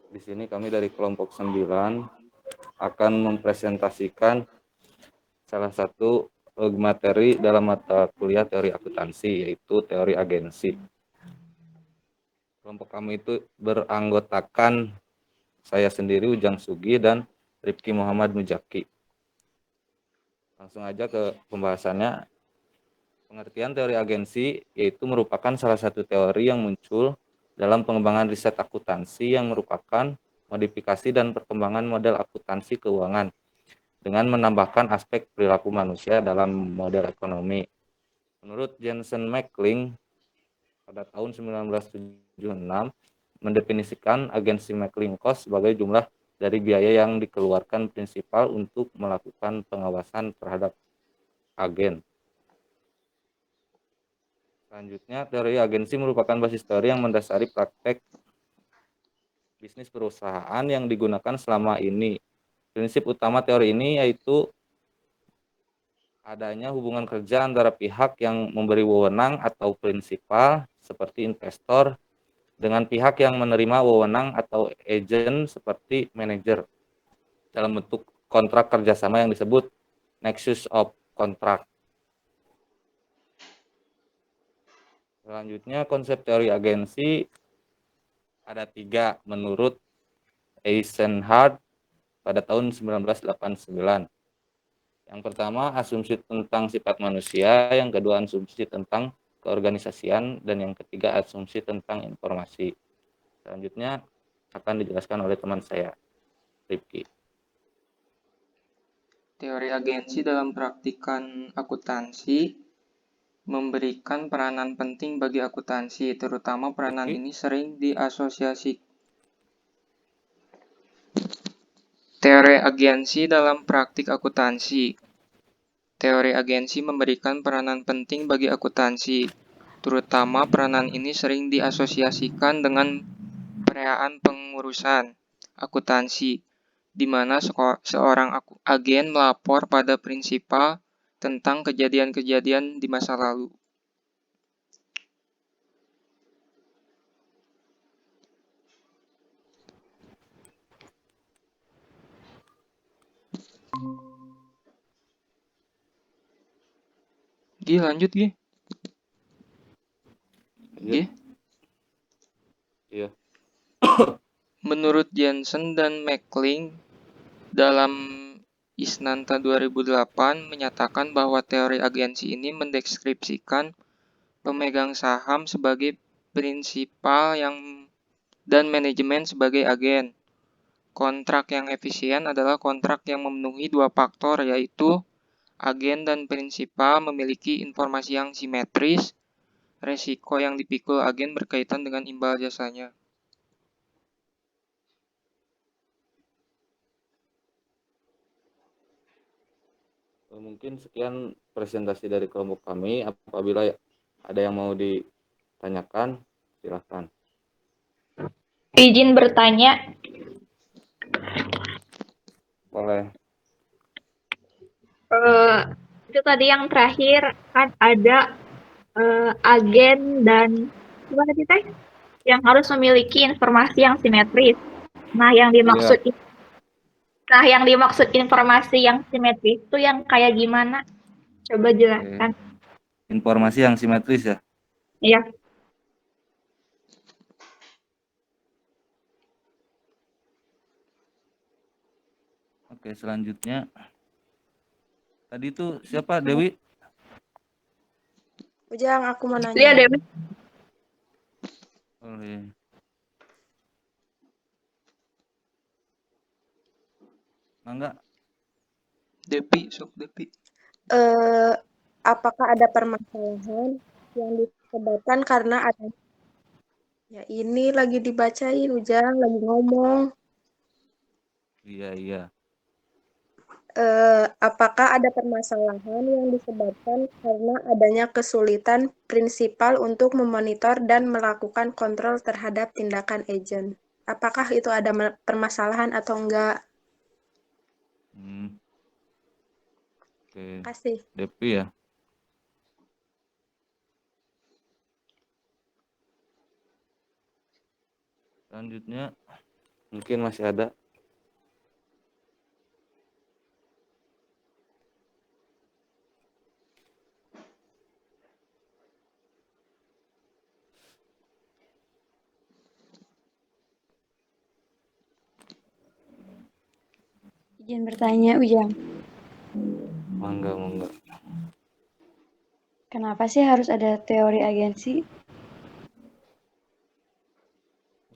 Di sini kami dari kelompok 9 akan mempresentasikan salah satu materi dalam mata kuliah teori akuntansi, yaitu teori agensi. Kelompok kami itu beranggotakan saya sendiri, Ujang Sugi, dan Rifki Muhammad Mujaki. Langsung aja ke pembahasannya. Pengertian teori agensi yaitu merupakan salah satu teori yang muncul dalam pengembangan riset akuntansi yang merupakan modifikasi dan perkembangan model akuntansi keuangan dengan menambahkan aspek perilaku manusia dalam model ekonomi. Menurut Jensen McCling pada tahun 1976 mendefinisikan agensi McCling cost sebagai jumlah dari biaya yang dikeluarkan prinsipal untuk melakukan pengawasan terhadap agen. Selanjutnya, teori agensi merupakan basis teori yang mendasari praktek bisnis perusahaan yang digunakan selama ini. Prinsip utama teori ini yaitu adanya hubungan kerja antara pihak yang memberi wewenang atau prinsipal seperti investor dengan pihak yang menerima wewenang atau agen seperti manajer dalam bentuk kontrak kerjasama yang disebut nexus of contract. Selanjutnya, konsep teori agensi ada 3 menurut Eisenhardt pada tahun 1989. Yang pertama, asumsi tentang sifat manusia, yang kedua asumsi tentang keorganisasian, dan yang ketiga asumsi tentang informasi. Selanjutnya akan dijelaskan oleh teman saya, Rifki. Teori agensi dalam praktikan akuntansi memberikan peranan penting bagi akuntansi, terutama peranan ini sering diasosiasi. Teori agensi dalam praktik akuntansi. Teori agensi memberikan peranan penting bagi akuntansi, terutama peranan ini sering diasosiasikan dengan perayaan pengurusan akuntansi, di mana seorang agen melapor pada prinsipal tentang kejadian-kejadian di masa lalu. Lanjut, Gi. Iya. Menurut Jensen dan McCling, dalam Isnanta 2008 menyatakan bahwa teori agensi ini mendeskripsikan pemegang saham sebagai prinsipal dan manajemen sebagai agen. Kontrak yang efisien adalah kontrak yang memenuhi 2 faktor, yaitu agen dan prinsipal memiliki informasi yang simetris. Resiko yang dipikul agen berkaitan dengan imbal jasanya. Mungkin sekian presentasi dari kelompok kami. Apabila ada yang mau ditanyakan, silahkan. Izin bertanya. Boleh. Itu tadi yang terakhir kan ada agen dan gimana sih Teh? Yang harus memiliki informasi yang simetris. Nah, yang dimaksud informasi yang simetris itu yang kayak gimana? Coba jelaskan. Informasi yang simetris ya? Iya. Oke, selanjutnya. Tadi itu siapa, Dewi? Ujang, aku mau nanya. Iya, Dewi. Oh, iya. Mangga. Depi, sok Depi. Apakah ada permasalahan yang disebabkan karena ada? Ya ini lagi dibacain, Ujang lagi ngomong. Iya. Apakah ada permasalahan yang disebabkan karena adanya kesulitan prinsipal untuk memonitor dan melakukan kontrol terhadap tindakan agen? Apakah itu ada permasalahan atau enggak? Oke. Kasih. Depi ya. Selanjutnya Mungkin masih ada. Izin bertanya, Ujang. Mangga. Kenapa sih harus ada teori agensi?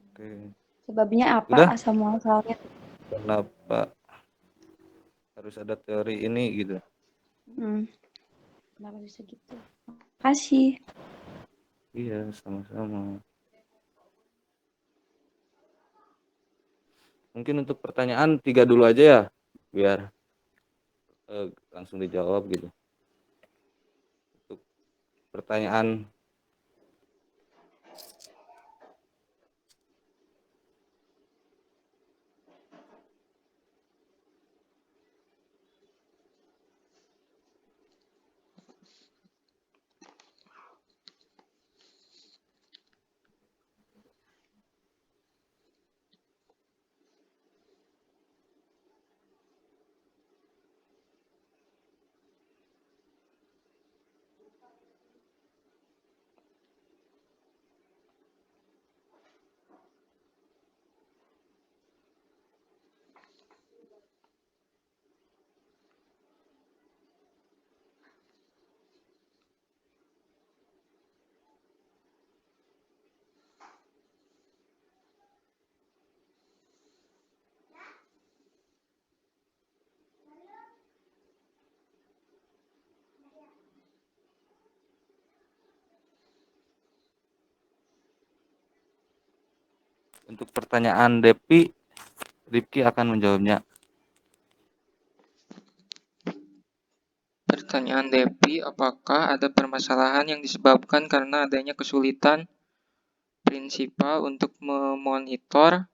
Oke. Sebabnya apa Udah? asal muasalnya? Kenapa harus ada teori ini gitu? Kenapa bisa gitu? Makasih. Iya, sama-sama. Mungkin untuk pertanyaan 3 dulu aja ya, biar langsung dijawab gitu. Untuk pertanyaan untuk pertanyaan Depi, Rifki akan menjawabnya. Pertanyaan Depi, apakah ada permasalahan yang disebabkan karena adanya kesulitan prinsipal untuk memonitor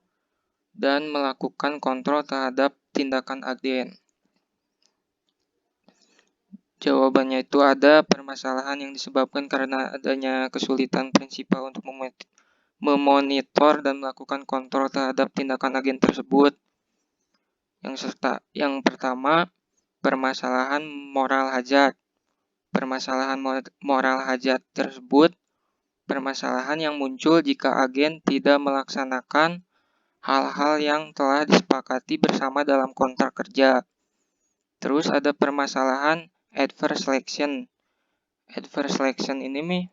dan melakukan kontrol terhadap tindakan agen? Jawabannya itu ada permasalahan yang disebabkan karena adanya kesulitan prinsipal untuk memonitor dan melakukan kontrol terhadap tindakan agen tersebut. Yang pertama, permasalahan moral hajat. Permasalahan moral hajat tersebut permasalahan yang muncul jika agen tidak melaksanakan hal-hal yang telah disepakati bersama dalam kontrak kerja. Terus ada permasalahan adverse selection. Adverse selection ini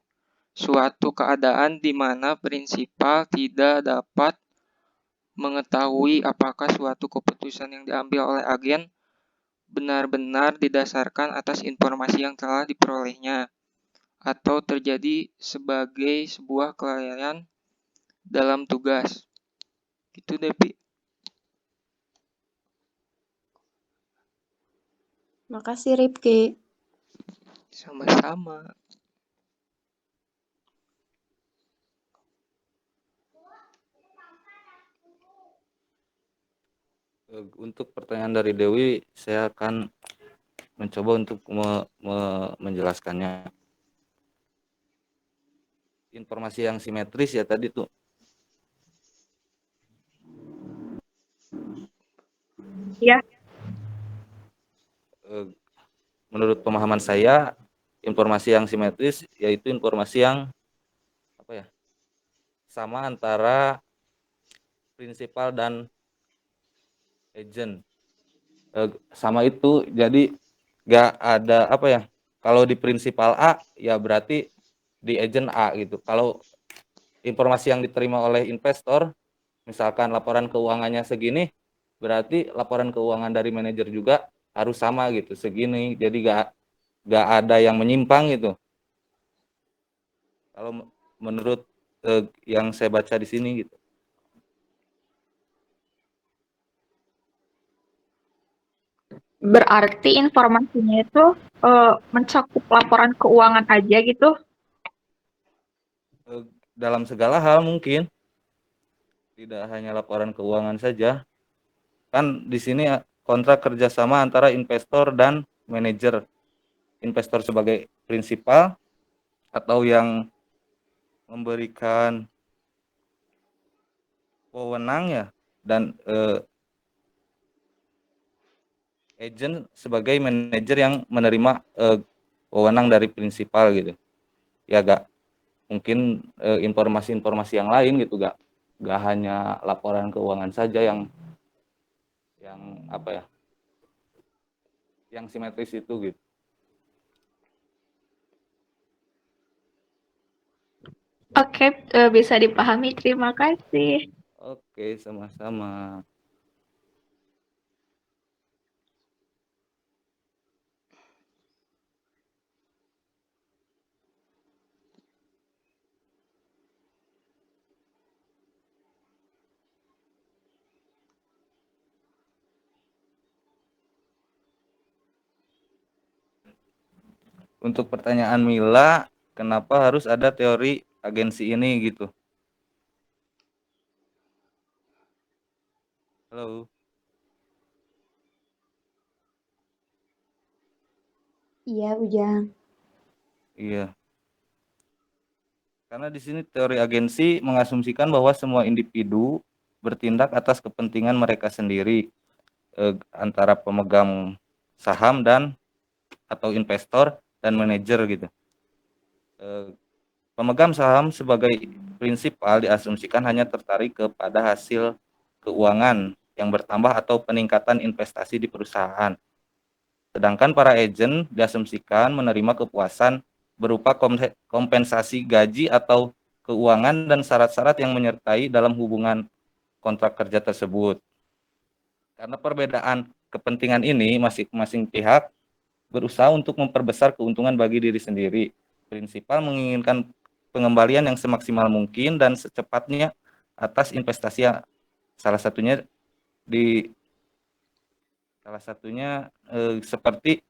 suatu keadaan di mana prinsipal tidak dapat mengetahui apakah suatu keputusan yang diambil oleh agen benar-benar didasarkan atas informasi yang telah diperolehnya atau terjadi sebagai sebuah kelalaian dalam tugas. Gitu, Depi. Makasih, Rifki. Sama-sama. Untuk pertanyaan dari Dewi, saya akan mencoba untuk menjelaskannya. Informasi yang simetris ya tadi tuh. Ya. Menurut pemahaman saya, informasi yang simetris yaitu informasi yang sama antara prinsipal dan agent. Sama itu, jadi gak ada kalau di prinsipal A ya berarti di agent A gitu. Kalau informasi yang diterima oleh investor, misalkan laporan keuangannya segini, berarti laporan keuangan dari manajer juga harus sama gitu, segini. Jadi gak ada yang menyimpang gitu. Kalau menurut yang saya baca di sini gitu. Berarti informasinya itu mencakup laporan keuangan aja gitu? Dalam segala hal mungkin, tidak hanya laporan keuangan saja. Kan di sini kontrak kerjasama antara investor dan manajer. Investor sebagai prinsipal atau yang memberikan wewenang ya dan agent sebagai manajer yang menerima wewenang dari prinsipal gitu. Ya gak mungkin informasi-informasi yang lain gitu, gak hanya laporan keuangan saja yang apa ya, yang simetris itu gitu. Oke, bisa dipahami. Terima kasih. Oke, sama-sama. Untuk pertanyaan Mila, kenapa harus ada teori agensi ini gitu? Halo. Iya, Ujang. Iya. Karena di sini teori agensi mengasumsikan bahwa semua individu bertindak atas kepentingan mereka sendiri, antara pemegang saham dan atau investor dan manajer gitu. Pemegang saham sebagai prinsipal diasumsikan hanya tertarik kepada hasil keuangan yang bertambah atau peningkatan investasi di perusahaan. Sedangkan para agen diasumsikan menerima kepuasan berupa kompensasi gaji atau keuangan dan syarat-syarat yang menyertai dalam hubungan kontrak kerja tersebut. Karena perbedaan kepentingan ini, masing-masing pihak berusaha untuk memperbesar keuntungan bagi diri sendiri. Prinsipal menginginkan pengembalian yang semaksimal mungkin dan secepatnya atas investasi yang salah satunya seperti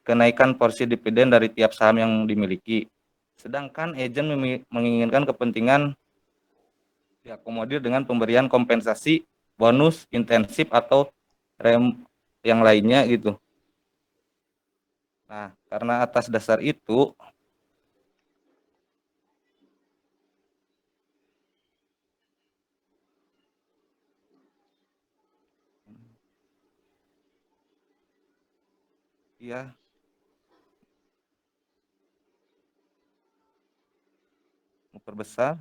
kenaikan porsi dividen dari tiap saham yang dimiliki. Sedangkan agen menginginkan kepentingan diakomodir dengan pemberian kompensasi, bonus, intensif atau rem yang lainnya gitu. Nah, karena atas dasar itu ya memperbesar.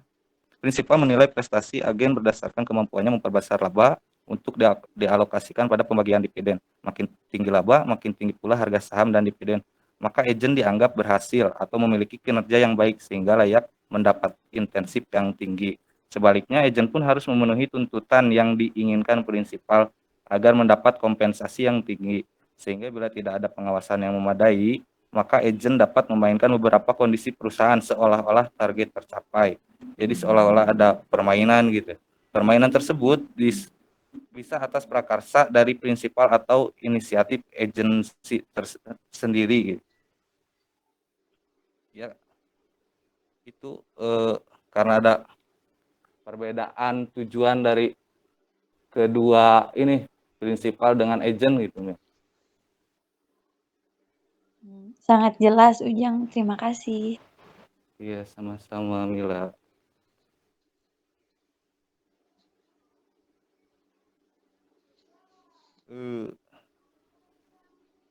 Prinsipal menilai prestasi agen berdasarkan kemampuannya memperbesar laba untuk dialokasikan pada pembagian dividen. Makin tinggi laba, makin tinggi pula harga saham dan dividen. Maka agen dianggap berhasil atau memiliki kinerja yang baik sehingga layak mendapat intensif yang tinggi. Sebaliknya, agen pun harus memenuhi tuntutan yang diinginkan prinsipal agar mendapat kompensasi yang tinggi. Sehingga bila tidak ada pengawasan yang memadai, maka agen dapat memainkan beberapa kondisi perusahaan seolah-olah target tercapai. Jadi seolah-olah ada permainan gitu. Permainan tersebut bisa atas prakarsa dari prinsipal atau inisiatif agensi sendiri gitu. Ya, itu karena ada perbedaan tujuan dari kedua ini, prinsipal dengan agen gitu ya. Sangat jelas, Ujang. Terima kasih. Iya, sama-sama Mila.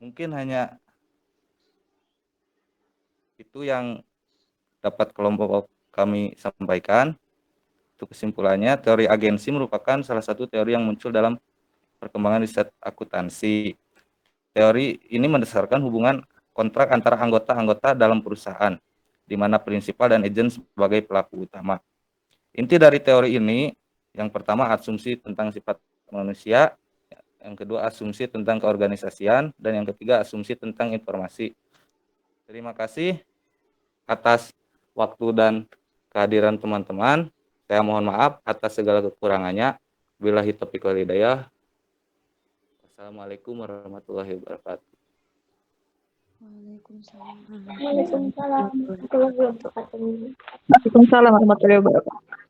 Mungkin hanya itu yang dapat kelompok kami sampaikan. Untuk kesimpulannya, teori agensi merupakan salah satu teori yang muncul dalam perkembangan riset akuntansi. Teori ini mendasarkan hubungan kontrak antara anggota-anggota dalam perusahaan, di mana prinsipal dan agen sebagai pelaku utama. Inti dari teori ini, yang pertama asumsi tentang sifat manusia, yang kedua asumsi tentang keorganisasian, dan yang ketiga asumsi tentang informasi. Terima kasih atas waktu dan kehadiran teman-teman. Saya mohon maaf atas segala kekurangannya. Billahi taufiq wal hidayah. Assalamualaikum warahmatullahi wabarakatuh. Waalaikumsalam. Waalaikumsalam warahmatullahi wabarakatuh. Waalaikumsalam warahmatullahi wabarakatuh.